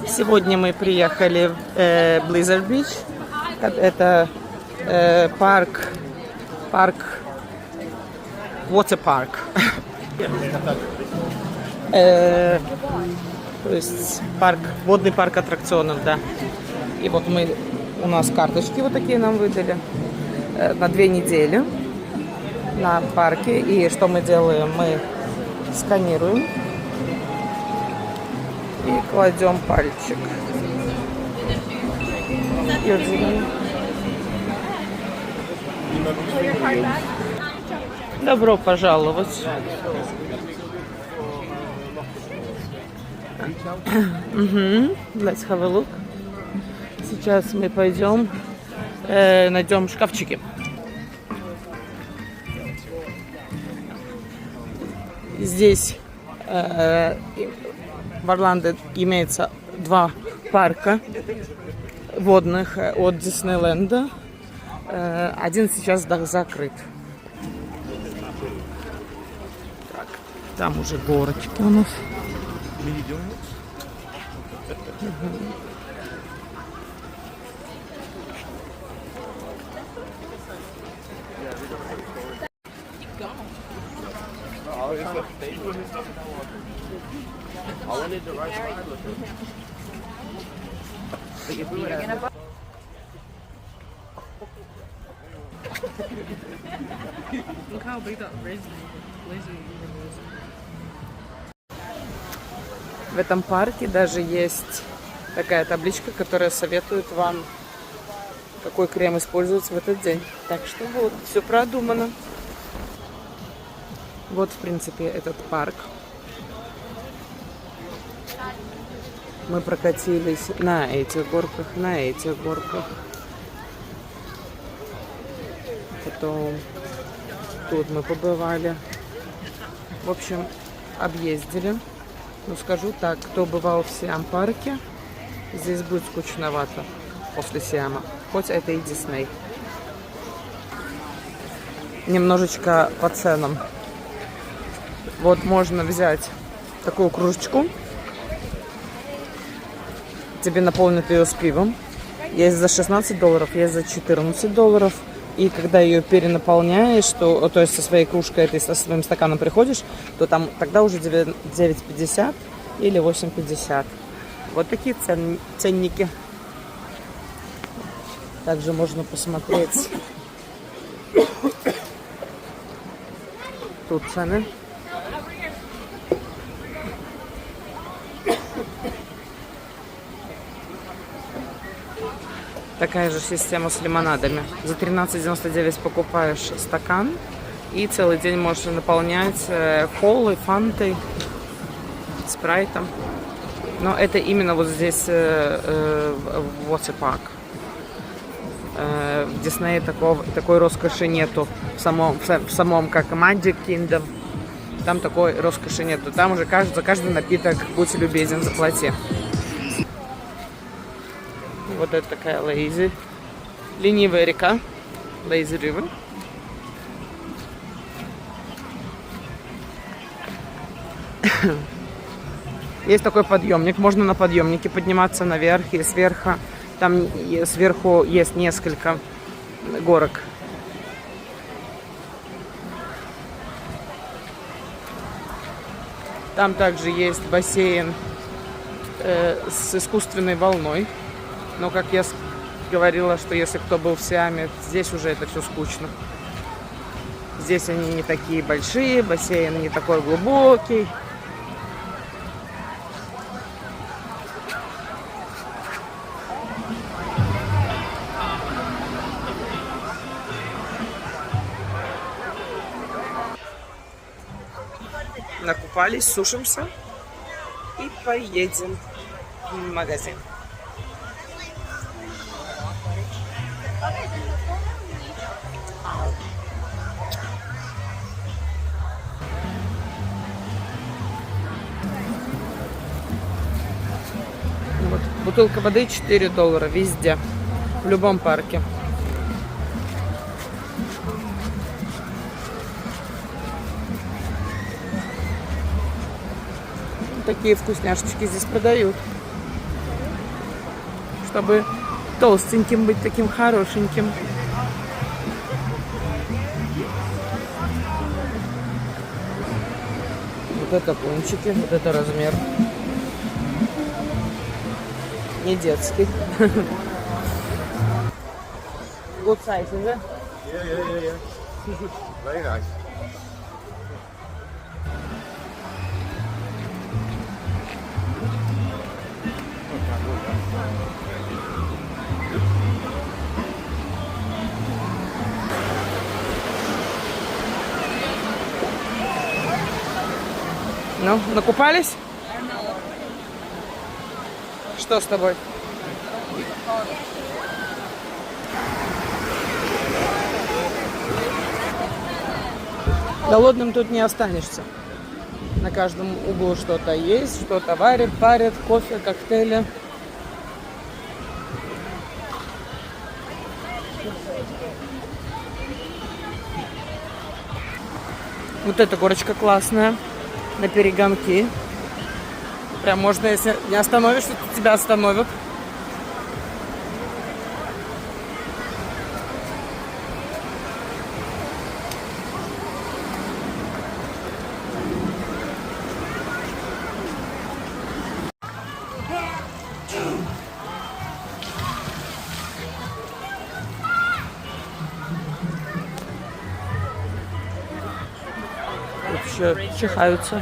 Сегодня мы приехали в Blizzard Beach. Это парк, water park. То есть водный парк аттракционов, да. И вот у нас карточки вот такие нам выдали на 2 недели на парке. И что мы делаем? Мы сканируем и кладем пальчик. Добро пожаловать. Let's have a look. Сейчас мы пойдем, найдем шкафчики. Здесь в Орландо имеется 2 парка водных от Диснейленда. Один сейчас закрыт. Так, там уже горочки у нас. В этом парке даже есть такая табличка, которая советует вам, какой крем использовать в этот день. Так что вот, все продумано. Вот, в принципе, этот парк. Мы прокатились на этих горках, Потом тут мы побывали. В общем, объездили. Ну, скажу так, кто бывал в Сиам-парке, здесь будет скучновато после Сиама. Хоть это и Дисней. Немножечко по ценам. Вот можно взять такую кружечку. Тебе наполнят ее с пивом. Есть за $16, есть за $14. И когда ее перенаполняешь, то есть со своей кружкой, этой, со своим стаканом приходишь, то там тогда уже 9,50 или 8,50. Вот такие ценники. Также можно посмотреть. Тут цены. Такая же система с лимонадами. За $13,99 покупаешь стакан и целый день можешь наполнять колой, фантой, спрайтом. Но это именно вот здесь в Water Park. В Диснее такой роскоши нету. В самом как Magic Kingdom. Там такой роскоши нету. Там уже за каждый напиток, будь любезен, заплати. Вот это такая lazy. Ленивая река. Lazy River. Есть такой подъемник. Можно на подъемнике подниматься наверх и сверху. Там сверху есть несколько горок. Там также есть бассейн с искусственной волной. Но, как я говорила, что если кто был в Сиаме, здесь уже это все скучно. Здесь они не такие большие, бассейн не такой глубокий. Накупались, сушимся и поедем в магазин. Вот. Бутылка воды $4 везде, в любом парке. Такие вкусняшечки здесь продают. чтобы толстеньким быть, таким хорошеньким. Вот это пончики, вот это размер. Не детский. Good size, is it? Yeah. Very nice. Ну, накупались? Что с тобой? Голодным тут не останешься. На каждом углу что-то есть, что-то варят, парят, кофе, коктейли. Вот эта горочка классная, на перегонки. Прям можно, если не остановишься, то тебя остановят. Еще чихаются.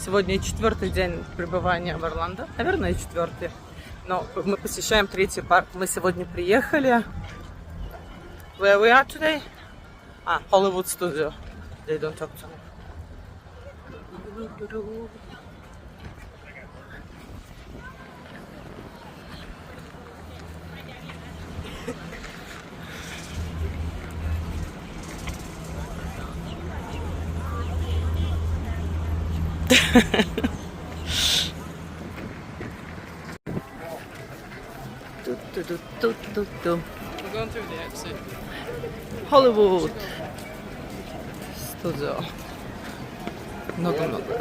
Сегодня 4-й день пребывания в Орландо. Наверное, 4-й. Но мы посещаем 3-й парк. Мы сегодня приехали. Where we are today? Hollywood studio. They don't talk to me. We're going through the exit. Голливуд студия. Много-много.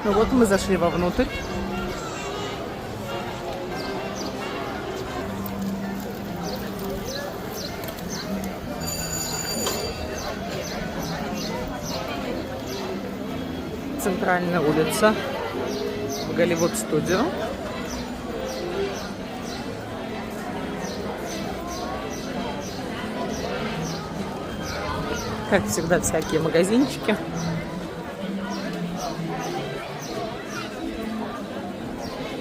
Ну вот мы зашли вовнутрь. Центральная улица. Голливуд студия. Как всегда, всякие магазинчики.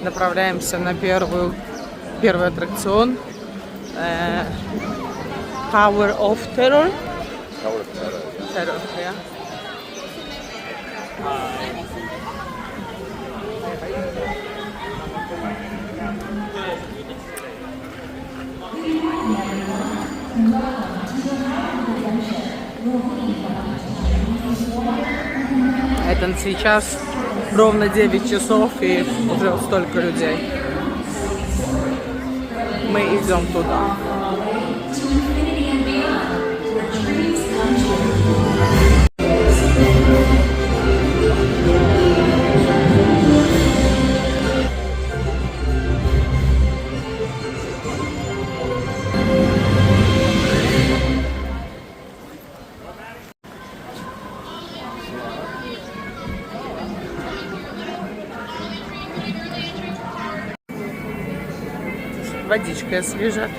Направляемся на первый аттракцион. Tower of Terror. Terror, yeah. Это сейчас ровно 9 часов и уже столько людей. Мы идем туда. Водичкой освежат.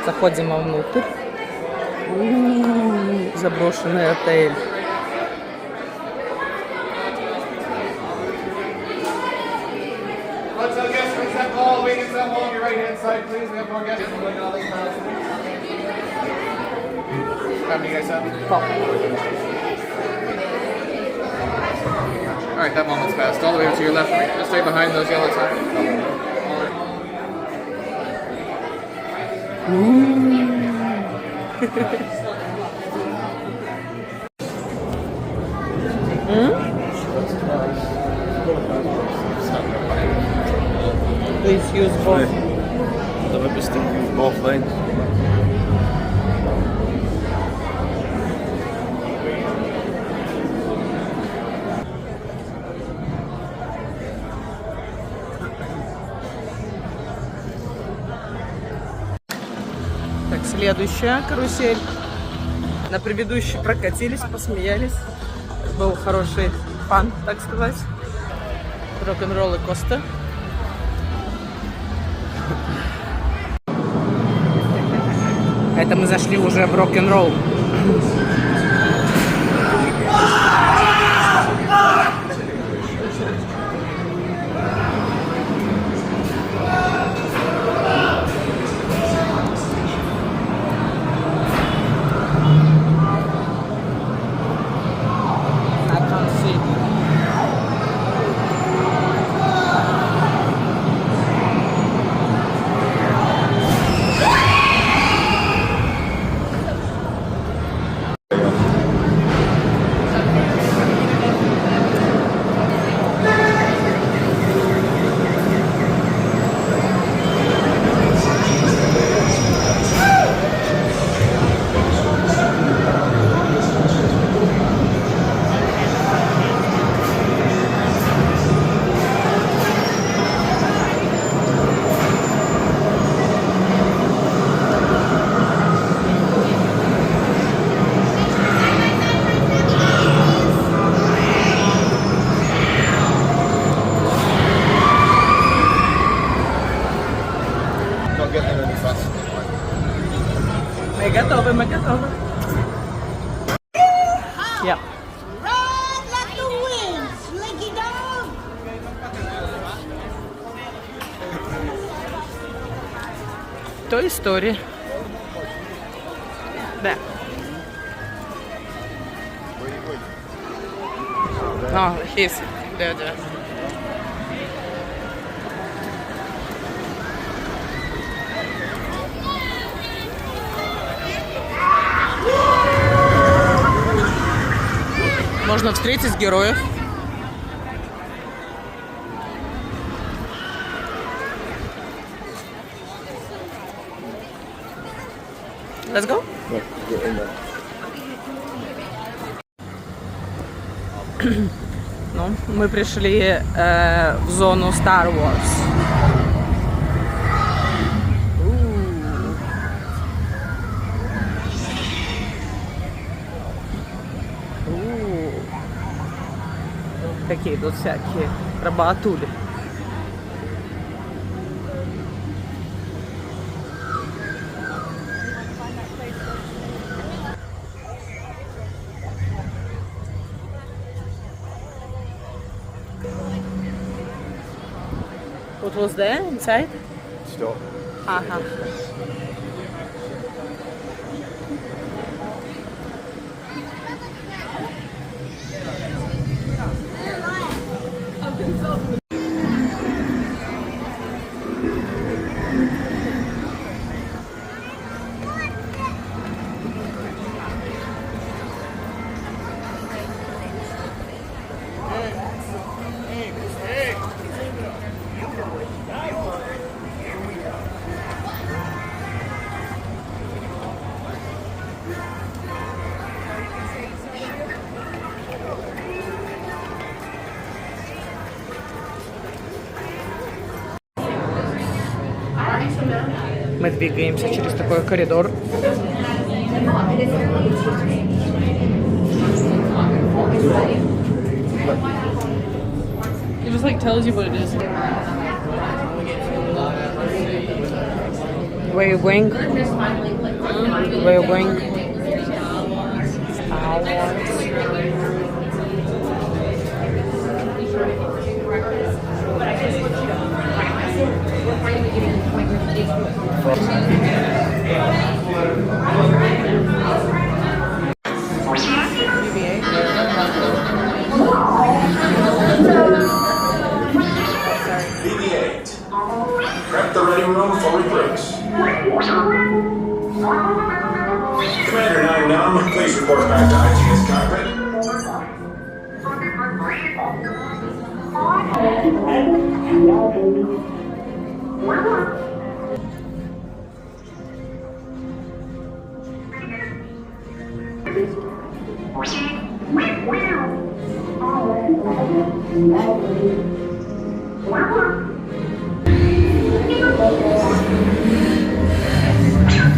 Заходим вовнутрь. Заброшенный отель. Hotel guests, please have all. Wait until all on your right hand side, please. We have more guests going on this house. How many you guys have? Alright, that moment's passed. All the way to your left, right? Just stay behind those yellow tires. Please use both. Давай быстрее, both lanes. Так, следующая карусель. На предыдущей прокатились, посмеялись. Был хороший фан, так сказать. Рок-н-ролл и Коста. Это мы зашли уже в рок-н-ролл. Мы готовы, мы готовы. Yeah. Ride like the wind, slinky dog. Той история. Да. А, he's there. Можно встретить героев. Let's go. Ну, мы пришли в зону Star Wars. Какие тут всякие рабатули. What was there inside? Stop. Ага. Мы двигаемся через такой коридор. It just like tells you what it is. Where you going? Where you going? Star Wars. BB-8. Prep the ready room for recruits. Commander 9-9, please report back to IGS cockpit.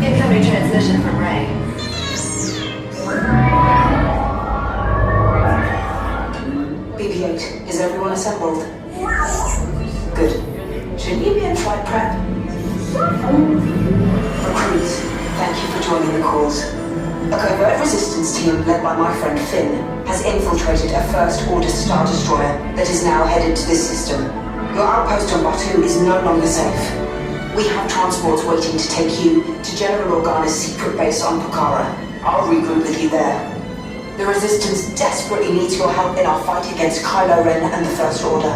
Incoming transmission from Ray. BB-8, is everyone assembled? Good. Shouldn't you be in flight prep? Recruits, thank you for joining the cause. A covert resistance team led by my friend Finn has infiltrated a first-order Star Destroyer that is now headed to this system. Your outpost on Batu is no longer safe. We have transports waiting to take you to General Organa's secret base on Pokhara. I'll regroup with you there. The Resistance desperately needs your help in our fight against Kylo Ren and the First Order.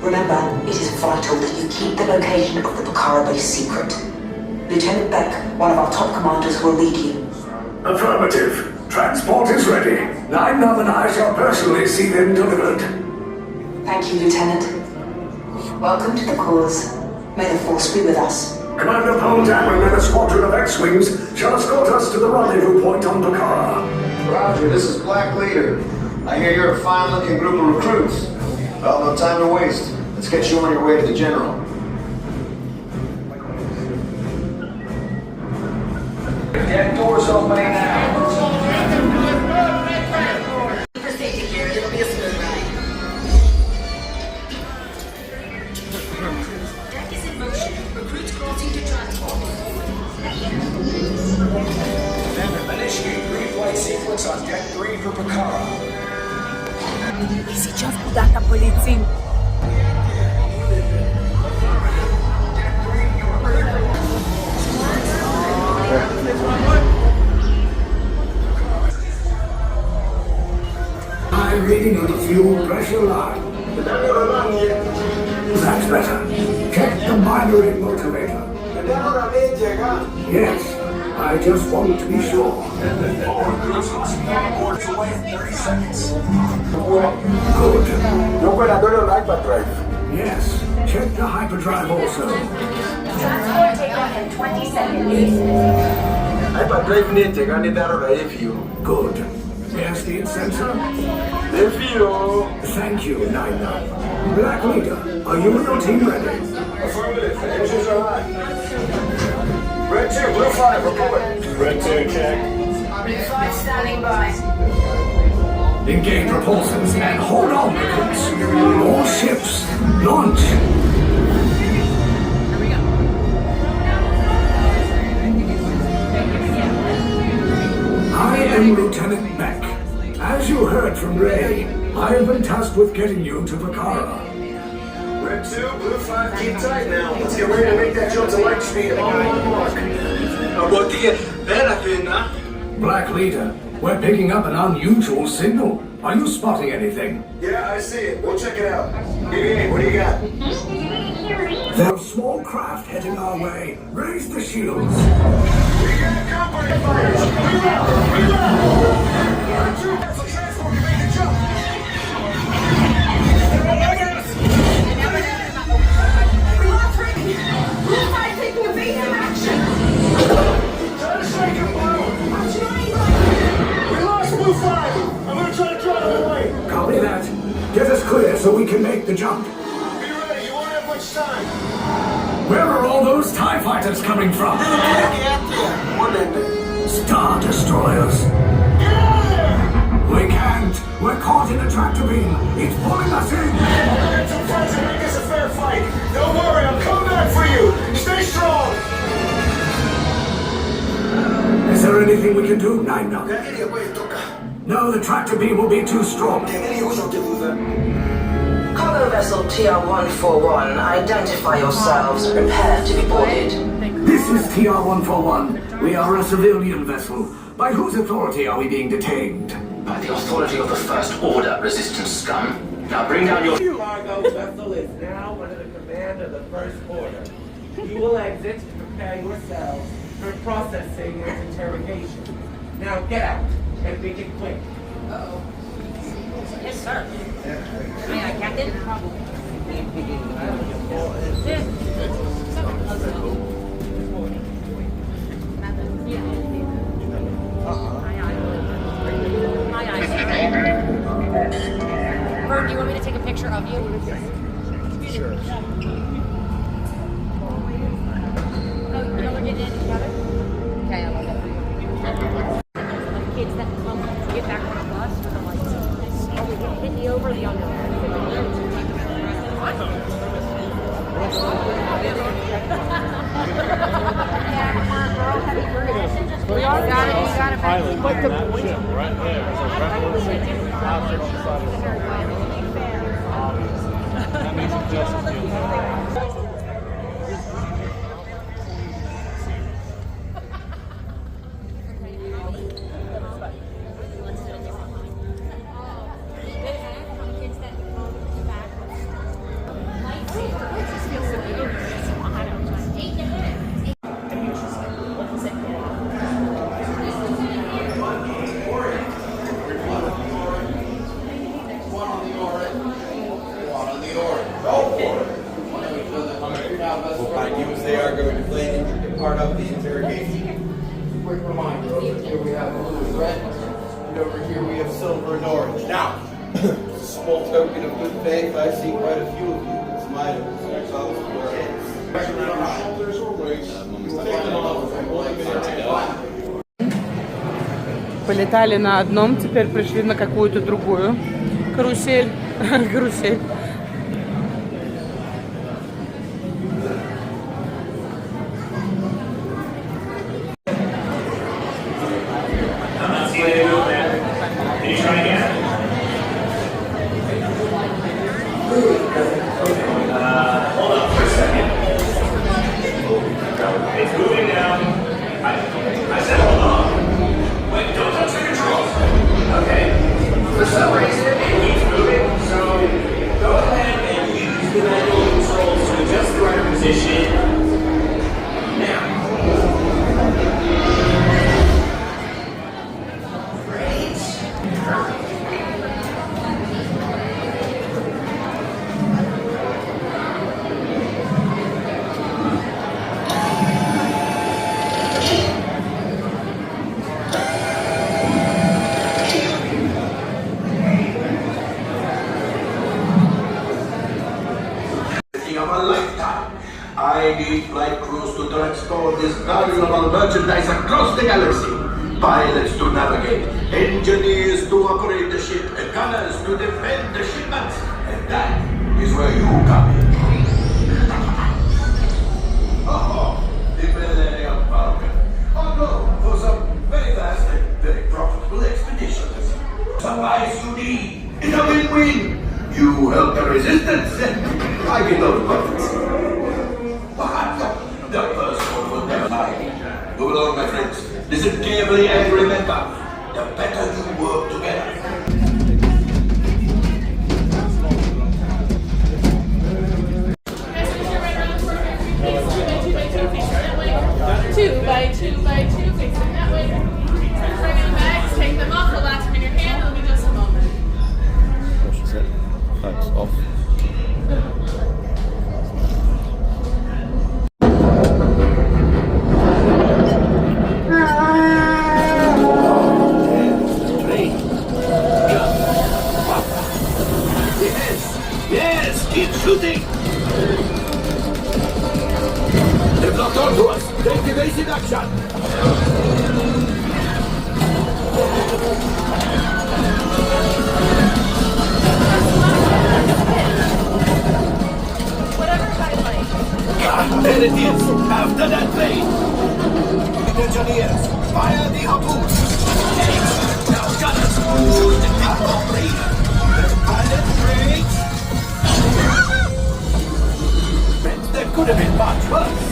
Remember, it is vital that you keep the location of the Pokhara base secret. Lieutenant Beck, one of our top commanders, will lead you. Affirmative. Transport is ready. 9-9 and I shall personally see them delivered. Thank you, Lieutenant. Welcome to the cause. May the Force be with us. Commander Poldan and a squadron of X-Wings shall escort us to the rendezvous point on Pokhara. Roger, this is Black Leader. I hear you're a fine-looking group of recruits. Well, no time to waste. Let's get you on your way to the General. Get doors opening now. Proceed to here, it'll be a smooth ride. Deck is in motion. Recruits crossing to transport. Initiate pre-flight sequence on Deck 3 for Pokhara. И сейчас куда-то полетим. High reading on the fuel pressure line. That's better. Check the binary motivator. Yes, I just want to be sure. Good. Yes, check the hyperdrive also. Transport takeoff in 20 seconds. Good. There's the sensor. Thank you, 9-9. Black Leader, are you and your team ready? Affirmative. Engines are high. Red 2, Blue 5, report. Red 2, check. Blue 5 standing by. Engage repulsors and hold on, recruits. More ships. Launch. I am Lieutenant Beck. As you heard from Ray, I have been tasked with getting you to Pokhara. Red 2, Blue 5, keep tight now. Let's get ready to make that jump to light speed on mark. Black Leader, we're picking up an unusual signal. Are you spotting anything? Yeah, I see it. We'll check it out. BB-8, what do you got? There are small craft heading our way. Raise the shields. We got company fighters. Reload! Red 2, that's a transport to make the jump. Blue 5 taking evasive action. Try to shake him, Blue. We lost Blue 5. I'm gonna try to draw him away. Copy that. Get us clear so we can make the jump. Be ready. You won't have much time. Where are all those TIE fighters coming from? Star Destroyers. Get out of there! We can't. We're caught in a tractor beam. It's pulling us in. I'm gonna get some friends and make this a fair fight. Don't worry, I'm coming back for you. Stay strong. anything we can do, 9-9? No, the tractor beam will be too strong. Cargo vessel TR-141, identify yourselves. Prepare to be boarded. This is TR-141. We are a civilian vessel. By whose authority are we being detained? By the authority of the First Order, resistance scum. Now bring down your... Cargo vessel is now under the command of the First Order. You will exit to prepare yourselves for processing and interrogation. Now get out and make it quick. Uh-oh. Yes, sir. Aye, Captain. Bird, do you want me to take a picture of you? Sure. Oh, you know we're getting in together? Okay, I love it. Kids that come get back on the bus with the lights. Oh, we hit the over the under. You got it. Pilot, like the ship right there. So right where it's that makes it just as good. They are going to play an intricate part of the interrogation. Quick reminder, over here we have blue and red, and over here we have silver and orange. Now, As a small token of good faith, I see quite a few of you. Smile. Solve your heads. shoulders or waist, you will take them off and we'll Полетали на одном, теперь пришли на какую-то другую карусель. Карусель. It's moving now. I said hold on. Wait, don't touch the controls. Okay. For some reason, it keeps moving, so go ahead and use the manual controls to adjust the rudder position. Now. Great. Of a lifetime. I need flight crews to transport this valuable merchandise across the galaxy. Pilots to navigate, engineers to operate the ship, and gunners to defend the shipments. And that is where you come in. Oh, the Millennium Falcon. Oh no, for some very fast and very profitable expeditions. Supplies you need is a win-win. You help the resistance, I get those profits. The first one will never lie. Move along, my friends. Listen carefully and remember, the better you work together. 2 by 2 by 2, fix them that way. Bring them back, take them off, relax them in your hand, and let me just a moment. What she said? Thanks, off. Yes, keep shooting! They've locked onto us! Take evasive action! Whatever I like. There it is! After that plane! right, engineers. Fire the harpoons. Now, gunners, shoot the cavalry. Pilot brakes. That could have been much worse.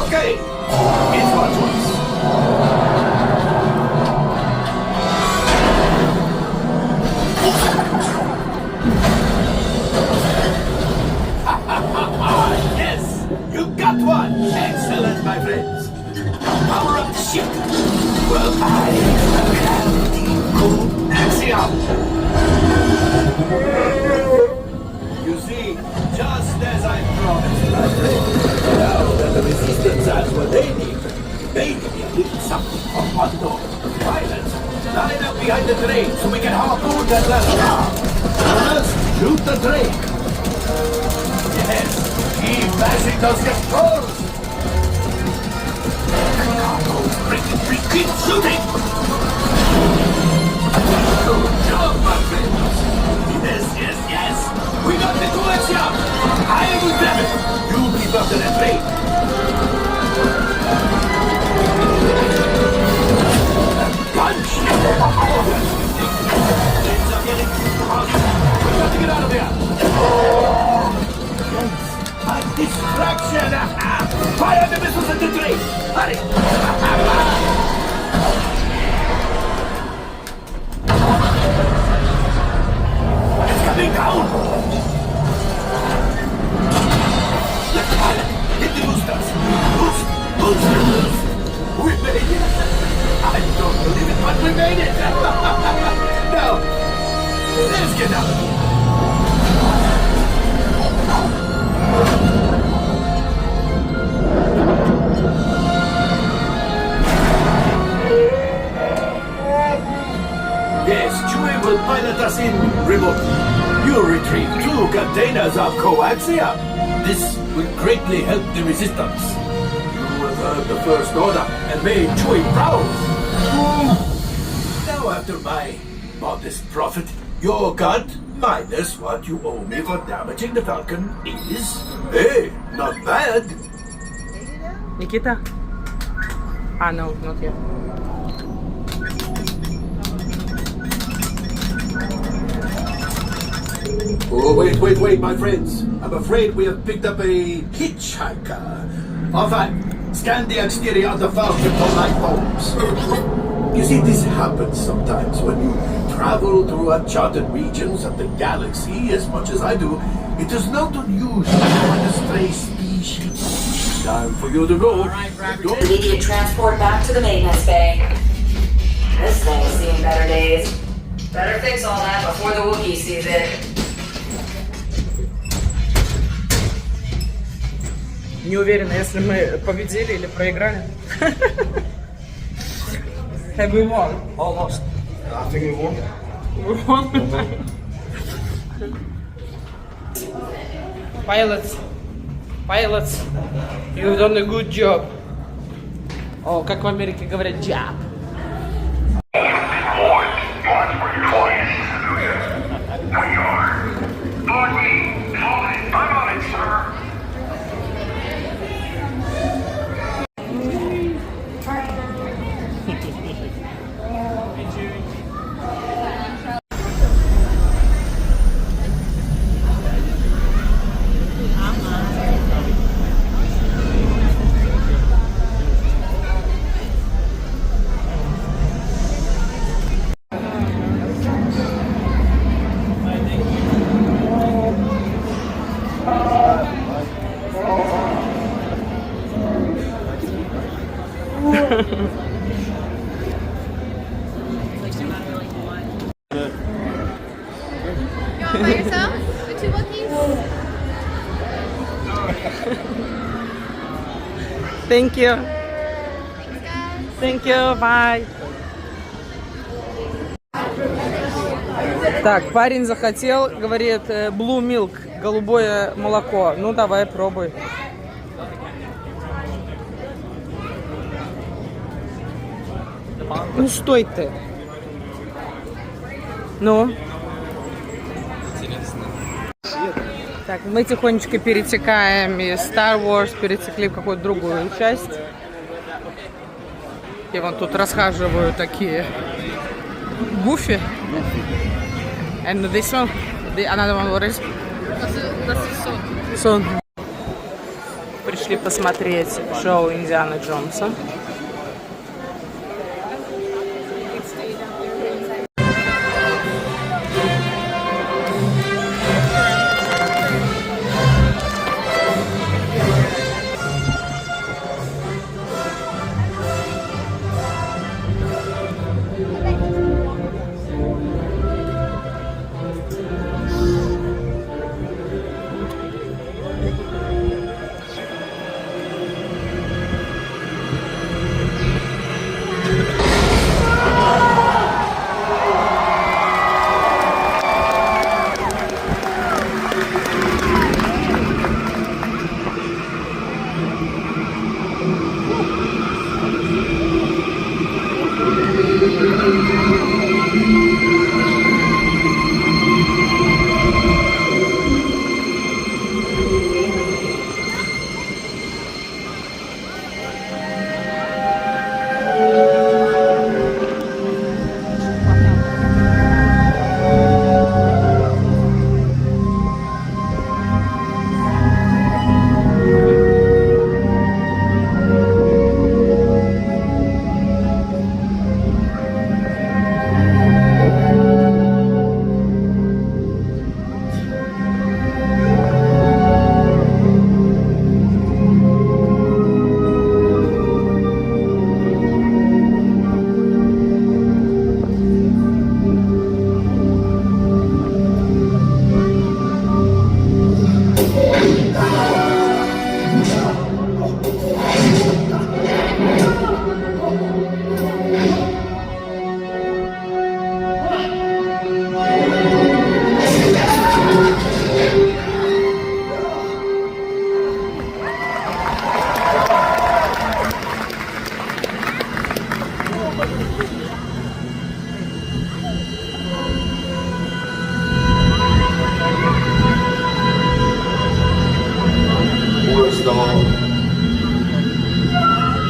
Okay, it's much worse. Yes, you got one. Excellent, my friends. Power up the ship. Well, I have the cool axiom. You see, just as I promised, my friend, now that the resistance has what they need, maybe a little something from Oрландо. Pilots, line up behind the train so we can harpoon that last car. Runners, shoot the train. Yes, keep bashing those controls. Keep shooting. Good job, my friends. Yes, yes, yes. We got the coaxium. I will grab it. You keep up to the train. Punch. Things are getting hot. We got to get out of here. A distraction! Fire the missiles at the train! Hurry! It's coming down! Let's pilot! Hit the boosters! Boosters! We made it! I don't believe it, but we made it! Now, let's get out of here! Yes, Chewie will pilot us in remotely. You retrieve 2 containers of coaxium. This will greatly help the resistance. You have heard the First Order and made Chewie proud. Now, after my modest profit, your cut minus what you owe me for damaging the Falcon is, hey, not bad. Nikita? Ah, no, not yet. Oh, wait, my friends. I'm afraid we have picked up a hitchhiker. Enfin, scan the exterior of the Falcon for light bulbs. You see, this happens sometimes when you travel through uncharted regions of the galaxy as much as I do. It is not unusual for a stray species. Time for you to go. Immediate transport back to the maintenance bay. This thing's seen better days. Better fix all that before the Wookiee sees it. Не уверена, если мы победили или проиграли. Have we won? Almost. I think we won. We won. Pilots, you've done a good job. О, как в Америке говорят, job. By yourself? The 2 Wookiees? Thank you. Thanks, guys. Thank you. Bye. Так, парень захотел, говорит, blue milk, голубое молоко. Ну, давай, пробуй. Ну, стой ты. Ну. Так, мы тихонечко перетекаем из Star Wars, перетекли в какую-то другую часть. И вон тут расхаживают такие гуфи. And this one, another one, what is? Сон. Пришли посмотреть шоу Индианы Джонса.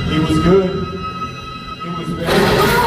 He was good. He was very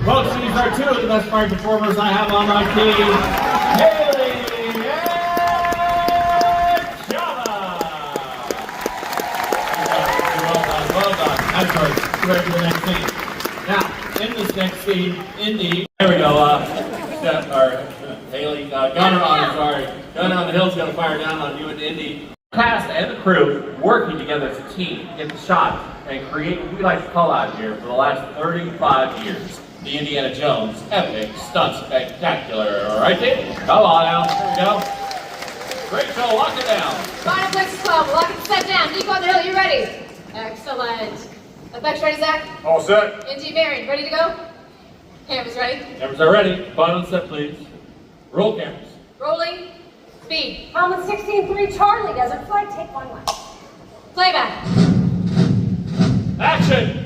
Folks, these are two of the best fight performers I have on my team. Haley and Java. Well done. That's right. Ready for the next scene. Now, in this next scene, Indy, there we go, Haley, Gunner on the hill's gonna fire down on you and Indy. Cast and the crew working together as a team to get the shot and create what we like to call out here for the last 35 years. The Indiana Jones epic stunt spectacular. All right, Dave? Come on now. Here we go. Great show. Lock it down. Final place 12. Lock it set down. Nico on the hill, you ready? Excellent. Effects ready, Zach? All set. Indy Marion, ready to go? Cameras ready? Cameras are ready. Final set, please. Roll cameras. Rolling. Speed. Helmet 16-3 Charlie, desert flight, take 1 left. Playback. Action!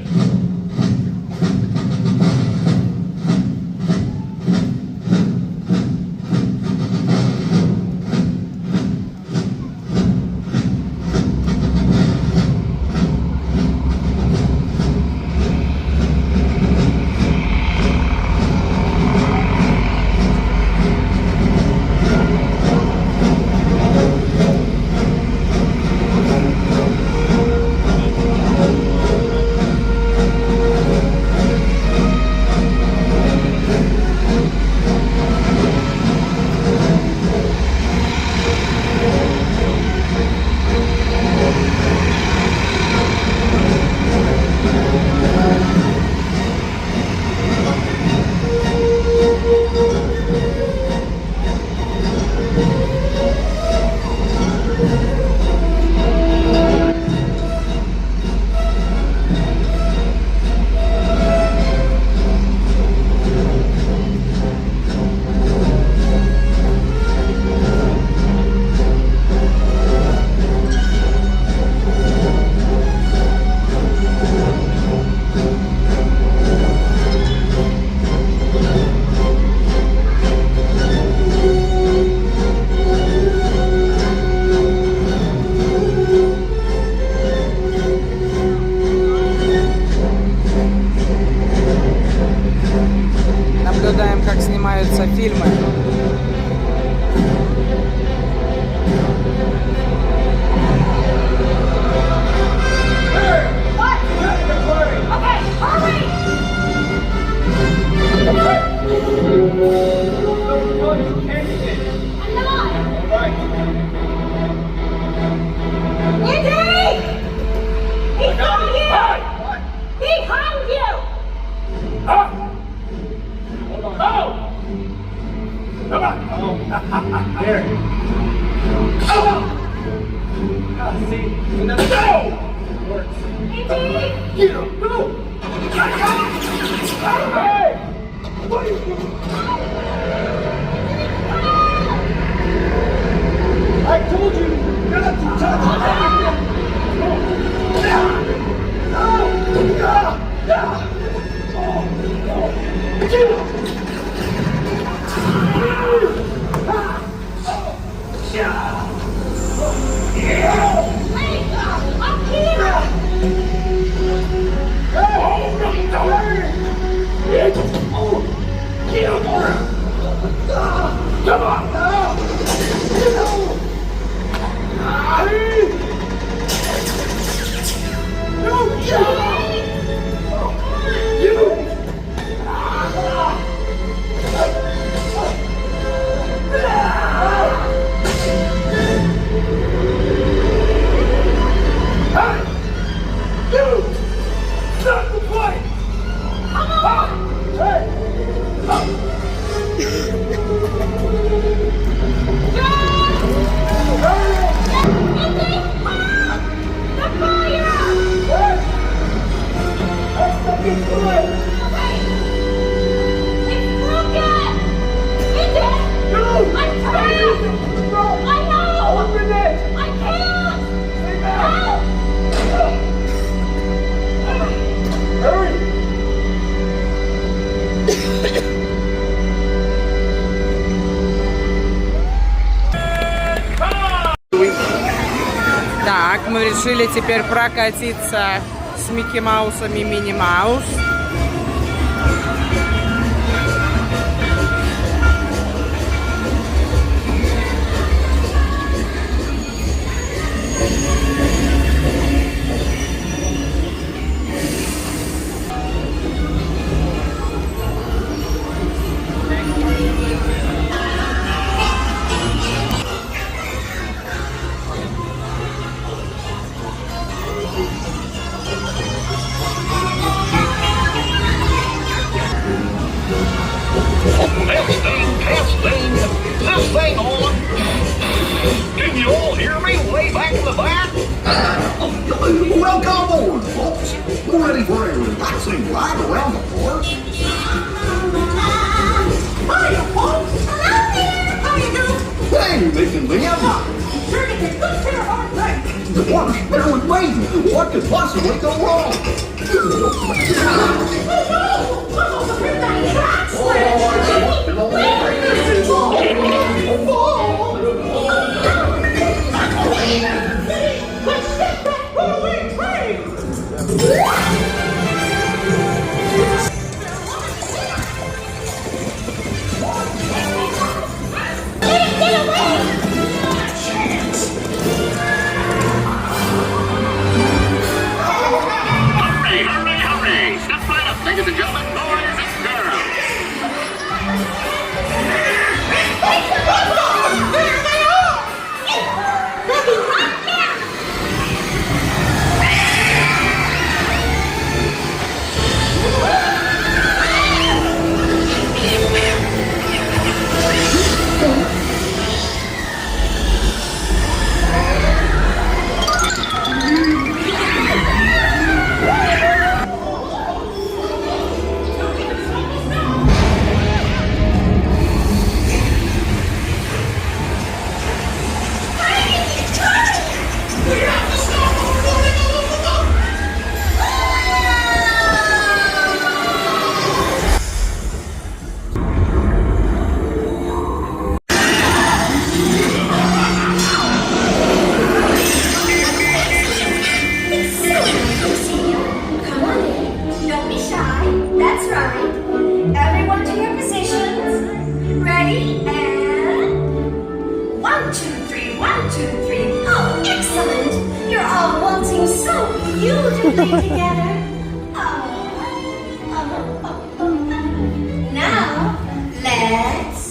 Наблюдаем, как снимаются фильмы. Так, мы решили теперь прокатиться с Микки Маусом и Мини Маус. Welcome aboard, folks. We're ready for a relaxing ride around the port. Hiya, folks. Hello there. How you doing? Hey, Mick and Liam. Sure to get good care of our thing. The water's better with rain. What could possibly go wrong? Hurry! Step right up, ladies and gentlemen, boys and girls. Together. Now, let's.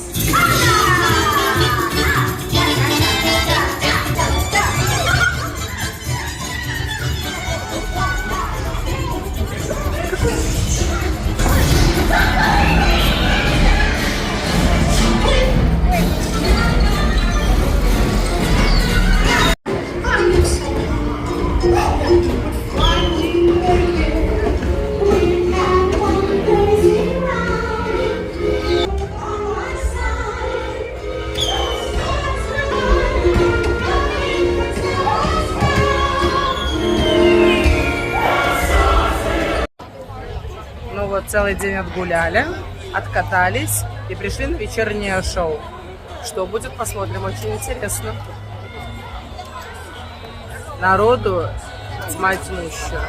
Ну вот, целый день отгуляли, откатались и пришли на вечернее шоу. Что будет, посмотрим, очень интересно. Народу тьма тьмущая.